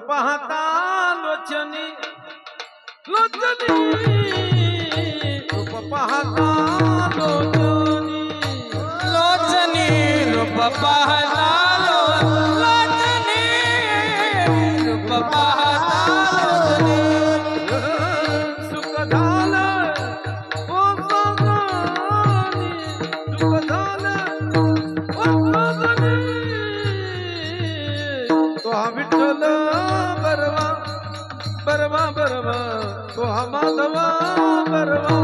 पाहता लोचनी लोचनी रूप पाहता लोचनी लोचनी रूप पाहता लोचनी रूप पाहता लोचनी सुख झालं ओ सजनी सुख झालं ओ सजनी तो हा विठ्ठल बरवा बरवा बरवा तो हा माधवा बरवा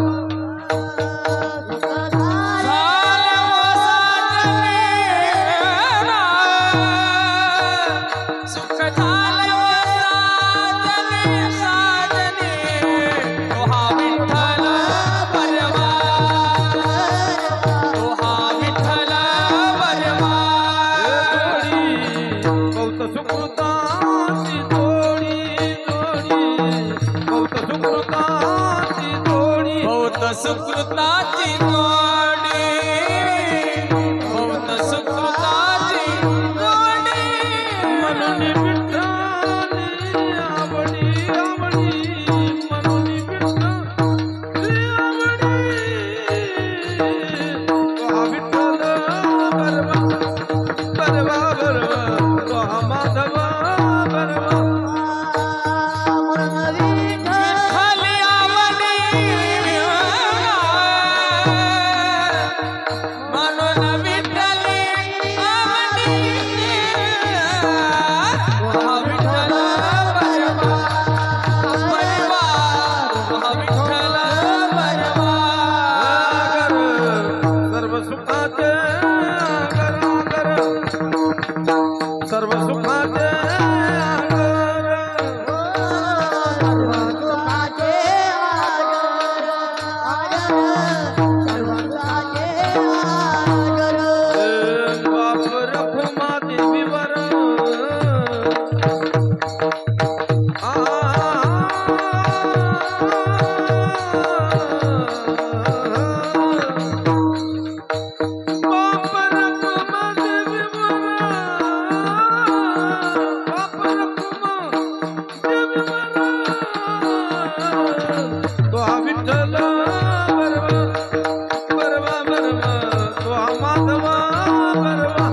सुकृताची जोडी बहुत सुकृताची जोडी म्हणून विठ्ठली आवडी आवडी म्हणून विठ्ठली आवडी तो हा विठ्ठल बरवा बरवा बरवा तो हा माधवा बरवा सर्व सुखाचे बाप रखुमा देवीवर तो हा विठ्ठल बरवा बरवा बरवा तो हा माधवा बरवा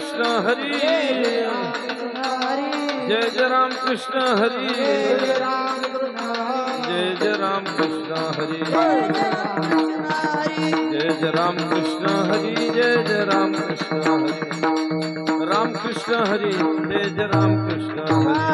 कृष्ण हरी जय राम कृष्ण हरी जय राम कृष्ण हरी जय राम कृष्ण हरी जय राम कृष्ण हरी राम कृष्ण हरी जय राम कृष्ण हरी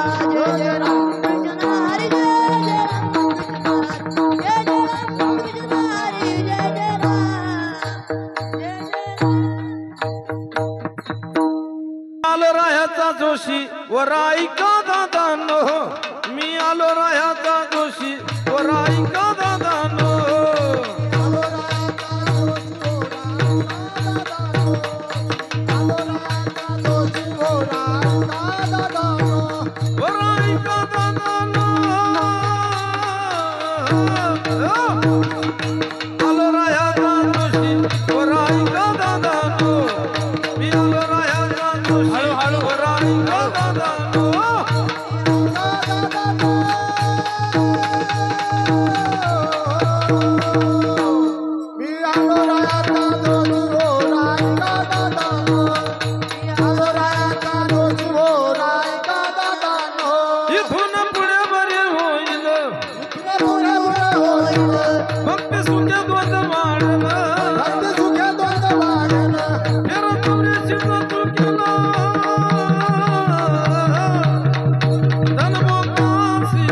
आलो रायाचा जोशी वराईका दादानो मी आलो रायाचा जोशी वराईका दादानो वराईका दादानो आलो रायाचा जोशी वराईका दादानो मी आलो रायाचा जोशी वराईका दादानो इथून पुढे बरे होईल फक्त सुख्या द्वंद वाढलं फेरा तुमऱ्याशीचा तू केला धनमोकाशी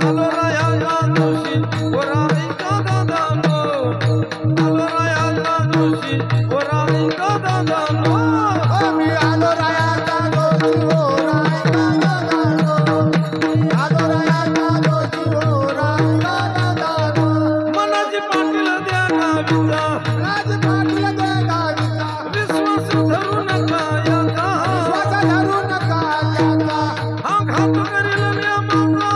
आलो रायाचा जोशी वराईका दादानो आलो रायाचा जोशी वराईका दादानो मनाची पाटील द्या गावीचा विश्वास धरू नका याचा हा घात करील नियमाचा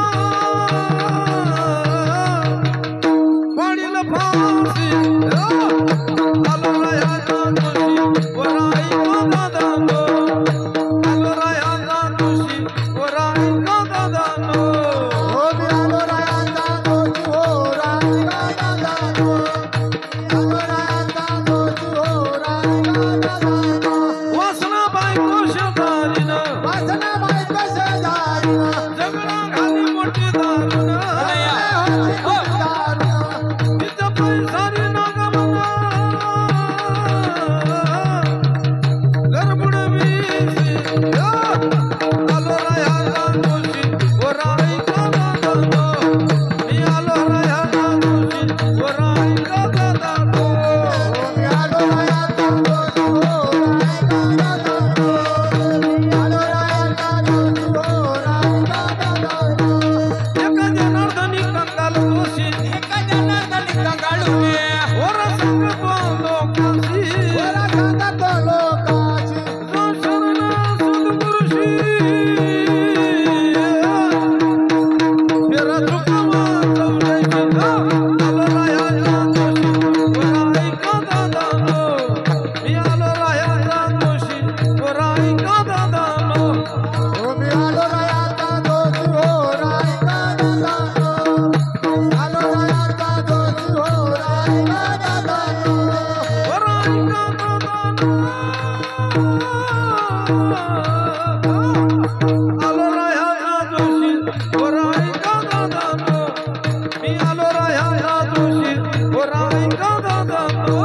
पाडील फाशी आलो रायाचा जोशी वराईका दादानो आलो रायाचा जोशी वराईका दादानो वासना बायको शेजारीनं जगडा घाली मोठी दारुण तिचं पैसारी नागमना गरबुड वीसी आलो रायाचा जोशी वराईका दादानो मी आलो रायाचा जोशी वराईका दादानो एका जनार्दनी कंगाल जोशी वर सांगतो लोकांशी जो शरण सद्गुरुशी फेरा चुकावा चौदाशी आलो रायाचा जोशी वराईका दादानो मी आलो रायाचा जोशी वराईका दादानो वराईका दादानो आलो रायाचा जोशी वराईका दादानो मी आलो रायाचा जोशी वराईका दादानो